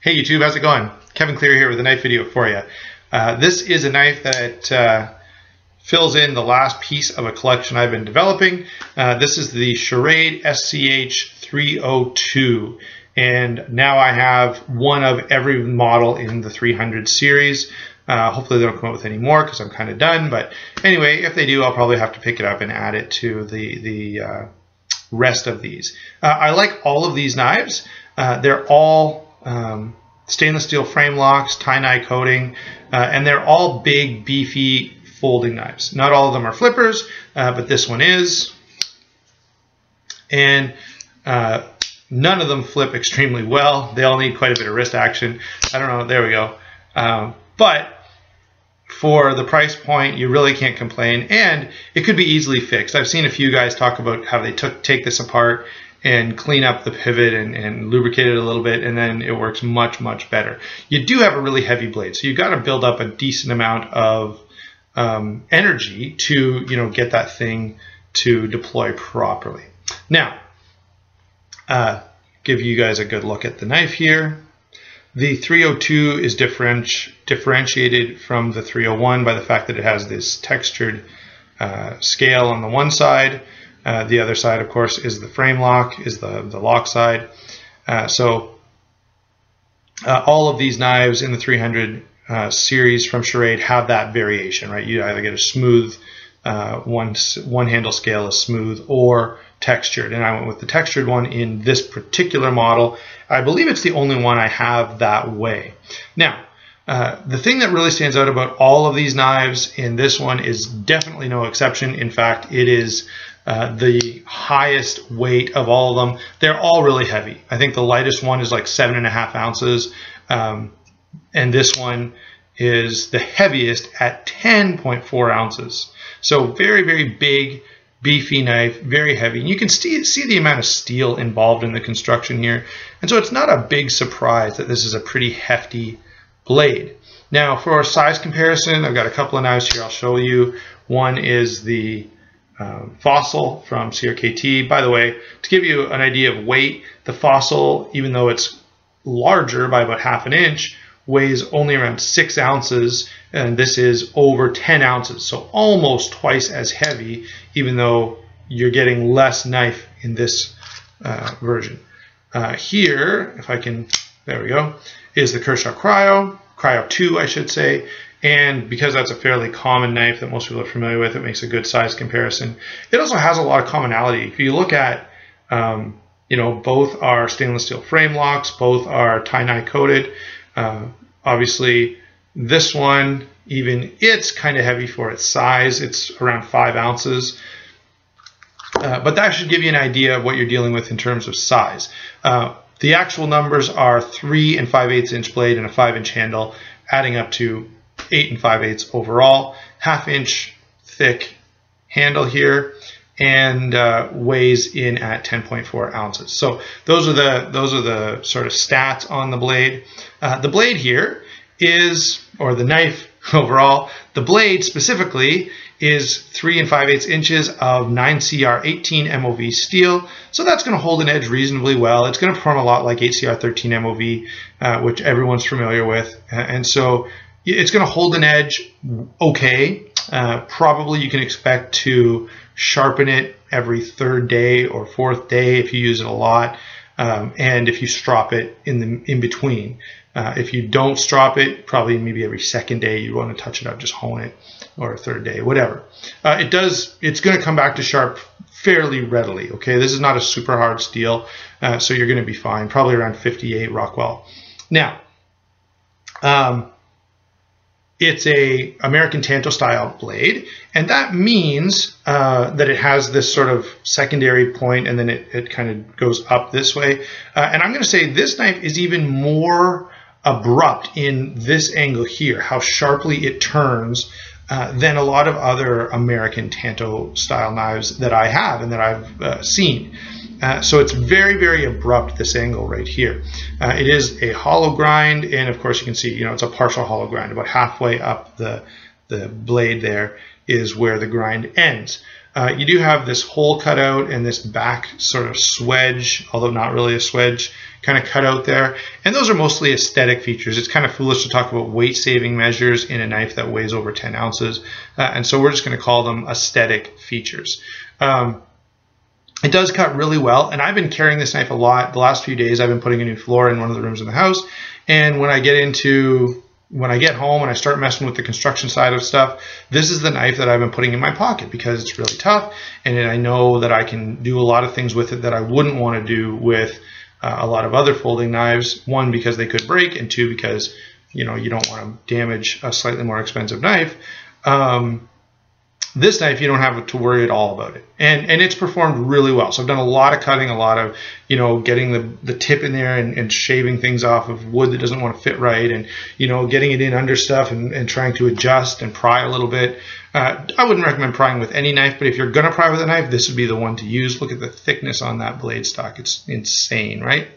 Hey YouTube, how's it going? Kevin Clear here with a knife video for you. This is a knife that fills in the last piece of a collection I've been developing. This is the Schrade SCH-302, and now I have one of every model in the 300 series. Hopefully they don't come out with any more because I'm kind of done, but anyway, if they do, I'll probably have to pick it up and add it to the rest of these. I like all of these knives. They're all stainless steel frame locks, tie-dye coating, and they're all big, beefy folding knives. Not all of them are flippers, but this one is. And none of them flip extremely well. They all need quite a bit of wrist action. I don't know, there we go. But for the price point, you really can't complain, and it could be easily fixed. I've seen a few guys talk about how they take this apart and clean up the pivot and lubricate it a little bit, and then it works much, much better. You do have a really heavy blade, so you've got to build up a decent amount of energy to get that thing to deploy properly. Now, give you guys a good look at the knife here. The 302 is differentiated from the 301 by the fact that it has this textured scale on the one side. The other side, of course, is the frame lock, is the lock side. So all of these knives in the 300 series from Schrade have that variation, right? You either get a smooth, one handle scale is smooth or textured, and I went with the textured one in this particular model. I believe it's the only one I have that way. Now, the thing that really stands out about all of these knives in this one is definitely no exception. In fact, it is the highest weight of all of them. They're all really heavy. I think the lightest one is like 7.5 ounces, and this one is the heaviest at 10.4 ounces. So very, very big, beefy knife, very heavy. And you can see the amount of steel involved in the construction here. And so it's not a big surprise that this is a pretty hefty blade. Now, for a size comparison, I've got a couple of knives here I'll show you. One is the Fossil from CRKT. By the way, to give you an idea of weight, the Fossil, even though it's larger by about ½ inch, weighs only around 6 ounces, and this is over 10 ounces, so almost twice as heavy, even though you're getting less knife in this version. Here, if I can, there we go, is the Kershaw Cryo 2, I should say. And because that's a fairly common knife that most people are familiar with, it makes a good size comparison. It also has a lot of commonality. If you look at, both are stainless steel frame locks, both are tie-dye coated. Obviously, this one, even it's kind of heavy for its size. It's around 5 ounces. But that should give you an idea of what you're dealing with in terms of size. The actual numbers are 3 5/8 inch blade and a 5-inch handle, adding up to 8 5/8 overall. ½ inch thick handle here, and weighs in at 10.4 ounces. So those are the sort of stats on the blade. The blade here is, or the knife overall, the blade specifically is 3 5/8 inches of 9CR18 MOV steel. So that's going to hold an edge reasonably well. It's going to perform a lot like 8CR13 MOV, which everyone's familiar with. And so it's going to hold an edge okay. Probably you can expect to sharpen it every 3rd day or 4th day if you use it a lot, and if you strop it in between. If you don't strop it, probably maybe every 2nd day you want to touch it up, just hone it, or 3rd day, whatever. It's going to come back to sharp fairly readily. Okay, this is not a super hard steel, so you're going to be fine. Probably around 58 Rockwell. Now, it's a American Tanto style blade, and that means that it has this sort of secondary point, and then it kind of goes up this way. And I'm going to say this knife is even more abrupt in this angle here, how sharply it turns, than a lot of other American Tanto style knives that I have and that I've seen. So it's very, very abrupt, this angle right here. It is a hollow grind, and of course you can see, it's a partial hollow grind. About halfway up the blade there is where the grind ends. You do have this hole cut out and this back sort of swedge, although not really a swedge, kind of cut out there. And those are mostly aesthetic features. It's kind of foolish to talk about weight saving measures in a knife that weighs over 10 ounces. And so we're just going to call them aesthetic features. It does cut really well, and I've been carrying this knife a lot. The last few days I've been putting a new floor in one of the rooms in the house, and when I get home and I start messing with the construction side of stuff, this is the knife that I've been putting in my pocket because it's really tough, and I know that I can do a lot of things with it that I wouldn't want to do with a lot of other folding knives. One, because they could break, and two, because you don't want to damage a slightly more expensive knife. This knife, you don't have to worry at all about it. And it's performed really well. So I've done a lot of cutting, a lot of, getting the tip in there and shaving things off of wood that doesn't want to fit right, and, getting it in under stuff and trying to adjust and pry a little bit. I wouldn't recommend prying with any knife, but if you're going to pry with a knife, this would be the one to use. Look at the thickness on that blade stock. It's insane, right?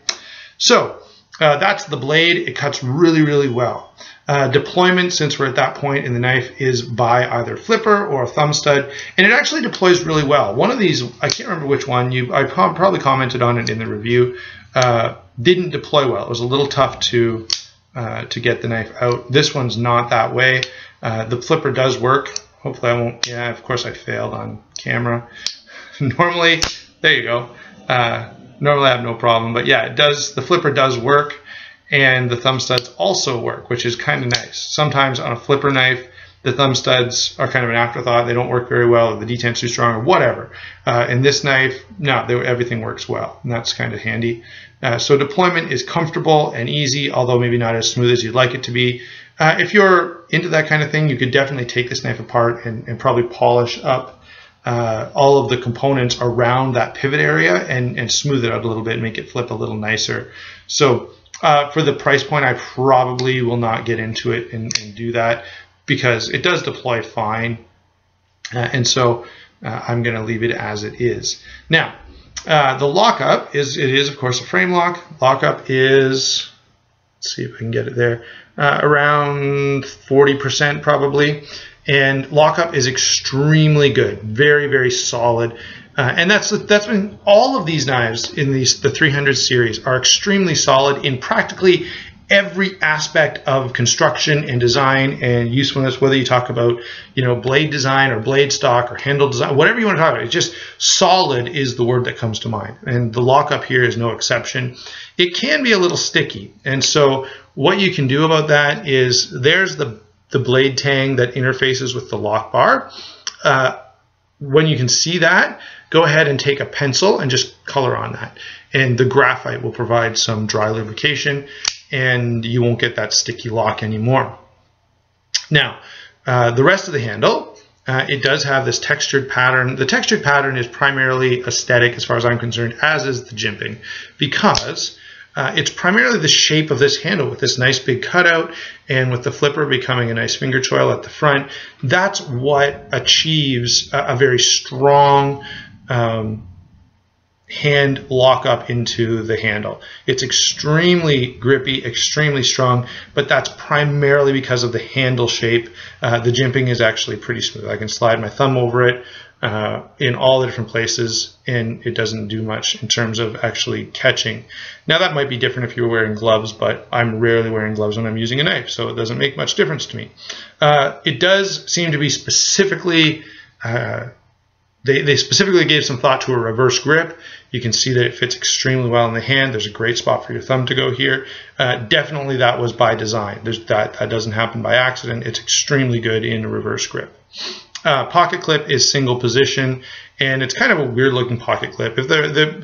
So that's the blade. It cuts really, really well. Deployment, since we're at that point in the knife, is by either flipper or a thumb stud, and it actually deploys really well. One of these, I can't remember which one, I probably commented on it in the review, didn't deploy well. It was a little tough to get the knife out. This one's not that way. The flipper does work. Hopefully I won't, yeah, of course I failed on camera. Normally, there you go. Normally I have no problem, but yeah, it does. The flipper does work. And the thumb studs also work, which is kind of nice. Sometimes on a flipper knife, the thumb studs are kind of an afterthought. They don't work very well, or the detent's too strong, or whatever. In this knife, no, everything works well, and that's kind of handy. So deployment is comfortable and easy, although maybe not as smooth as you'd like it to be. If you're into that kind of thing, you could definitely take this knife apart and probably polish up all of the components around that pivot area and smooth it out a little bit and make it flip a little nicer. So for the price point, I probably will not get into it and do that because it does deploy fine. And so I'm going to leave it as it is. Now, the lockup is of course a frame lock. Lockup is, let's see if I can get it there, around 40% probably. And lockup is extremely good, very, very solid. And that's been all of these knives in the 300 series are extremely solid in practically every aspect of construction and design and usefulness, whether you talk about, blade design or blade stock or handle design, whatever you want to talk about. It's just solid is the word that comes to mind. And the lockup here is no exception. It can be a little sticky. And so what you can do about that is there's the blade tang that interfaces with the lock bar. When you can see that, go ahead and take a pencil and just color on that. And the graphite will provide some dry lubrication and you won't get that sticky lock anymore. Now, the rest of the handle, it does have this textured pattern. The textured pattern is primarily aesthetic as far as I'm concerned, as is the jimping, because it's primarily the shape of this handle with this nice big cutout and with the flipper becoming a nice finger choil at the front. That's what achieves a very strong hand lock up into the handle. It's extremely grippy, extremely strong, but that's primarily because of the handle shape. The jimping is actually pretty smooth. I can slide my thumb over it in all the different places, and it doesn't do much in terms of actually catching. Now that might be different if you're wearing gloves, but I'm rarely wearing gloves when I'm using a knife, so it doesn't make much difference to me. It does seem to be specifically, they specifically gave some thought to a reverse grip. You can see that it fits extremely well in the hand. There's a great spot for your thumb to go here. Definitely that was by design. That doesn't happen by accident. It's extremely good in a reverse grip. Pocket clip is single position, and it's kind of a weird looking pocket clip. If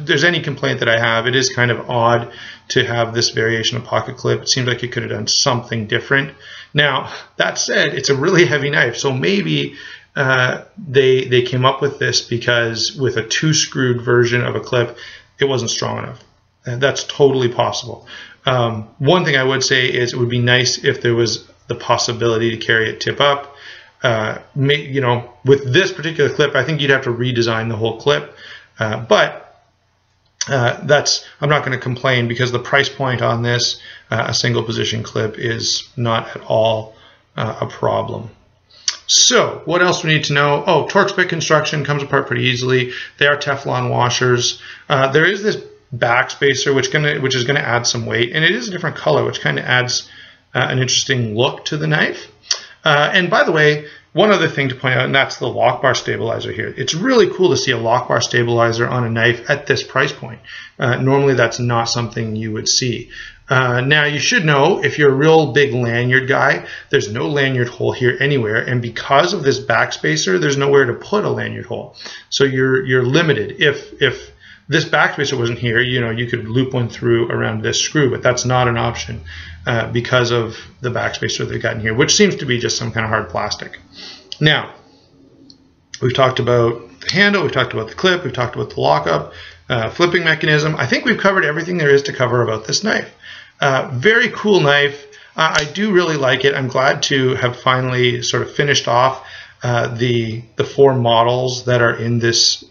there's any complaint that I have, it is kind of odd to have this variation of pocket clip. It seems like it could have done something different. Now, that said, it's a really heavy knife, so maybe they came up with this because with a 2-screwed version of a clip, it wasn't strong enough. That's totally possible. One thing I would say is it would be nice if there was the possibility to carry it tip up. With this particular clip, I think you'd have to redesign the whole clip. But I'm not going to complain because the price point on this, a single position clip, is not at all a problem. So what else we need to know? Oh, Torx bit construction comes apart pretty easily. They are Teflon washers. There is this backspacer which is gonna add some weight, and it is a different color, which kind of adds an interesting look to the knife. And by the way, one other thing to point out, and that's the lock bar stabilizer here. It's really cool to see a lock bar stabilizer on a knife at this price point. Normally that's not something you would see. Now you should know, if you're a real big lanyard guy, there's no lanyard hole here anywhere, and because of this backspacer, there's nowhere to put a lanyard hole. So you're limited. If this backspacer wasn't here, you could loop one through around this screw, but that's not an option because of the backspacer they've got in here, which seems to be just some kind of hard plastic. Now, we've talked about the handle, we've talked about the clip, we've talked about the lockup, flipping mechanism. I think we've covered everything there is to cover about this knife. Very cool knife. I do really like it. I'm glad to have finally sort of finished off the 4 models that are in this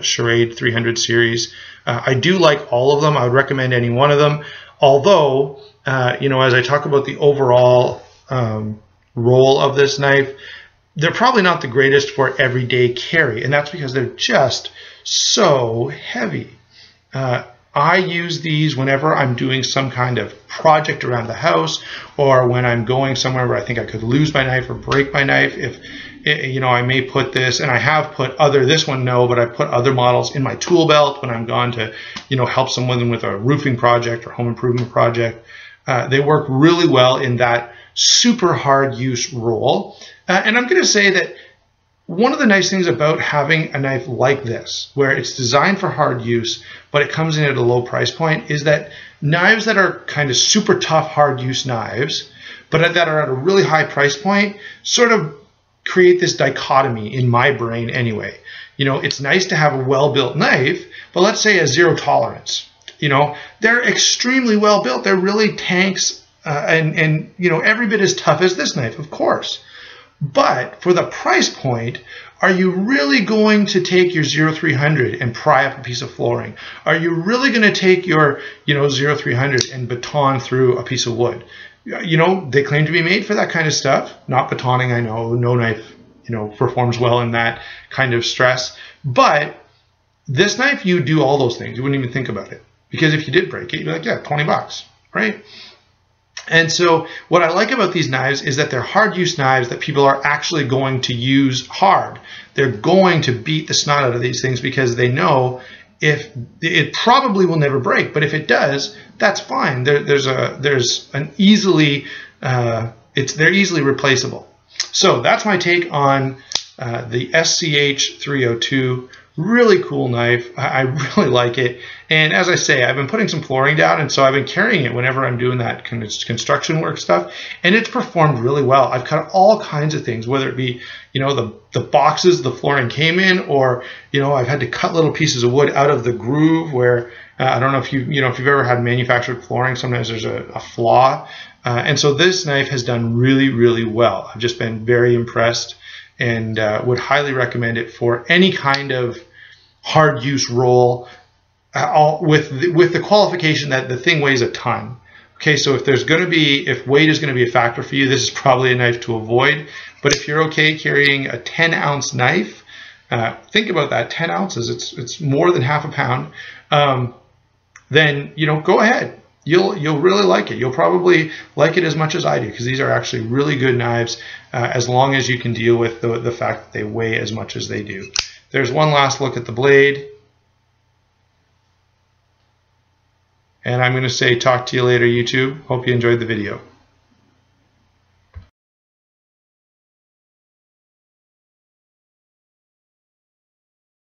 Schrade 300 series. I do like all of them. I would recommend any one of them. Although, as I talk about the overall role of this knife, they're probably not the greatest for everyday carry, and that's because they're just so heavy. I use these whenever I'm doing some kind of project around the house, or when I'm going somewhere where I think I could lose my knife or break my knife. If I may put this, and I have put this one no, but I put other models in my tool belt when I'm gone to help someone with a roofing project or home improvement project. They work really well in that super hard use role. And I'm going to say that one of the nice things about having a knife like this, where it's designed for hard use, but it comes in at a low price point, is that knives that are kind of super tough, hard use knives, but that are at a really high price point, sort of create this dichotomy in my brain anyway. It's nice to have a well-built knife, but let's say a zero tolerance. They're extremely well built. They're really tanks, and every bit as tough as this knife, of course. But for the price point, are you really going to take your 0300 and pry up a piece of flooring? Are you really going to take your 0300 and baton through a piece of wood? They claim to be made for that kind of stuff. Not batoning, I know. No knife, performs well in that kind of stress. But this knife, you do all those things. You wouldn't even think about it. Because if you did break it, you'd be like, yeah, 20 bucks, right? And so what I like about these knives is that they're hard use knives that people are actually going to use hard. They're going to beat the snot out of these things because they know if it probably will never break, but if it does, that's fine. They're easily replaceable. So that's my take on the SCH 302. Really cool knife. I really like it. And as I say, I've been putting some flooring down, and so I've been carrying it whenever I'm doing that kind of construction work stuff, and it's performed really well. I've cut all kinds of things, whether it be the boxes the flooring came in, or I've had to cut little pieces of wood out of the groove where I don't know if if you've ever had manufactured flooring, sometimes there's a flaw, and so this knife has done really, really well. I've just been very impressed, and would highly recommend it for any kind of hard use roll, with the qualification that the thing weighs a ton. Okay, so if weight is going to be a factor for you, this is probably a knife to avoid. But if you're okay carrying a 10-ounce knife, think about that, 10 ounces, it's more than half a pound, then go ahead. You'll really like it. You'll probably like it as much as I do, because these are actually really good knives, as long as you can deal with the fact that they weigh as much as they do. There's one last look at the blade. And I'm going to say talk to you later, YouTube. Hope you enjoyed the video.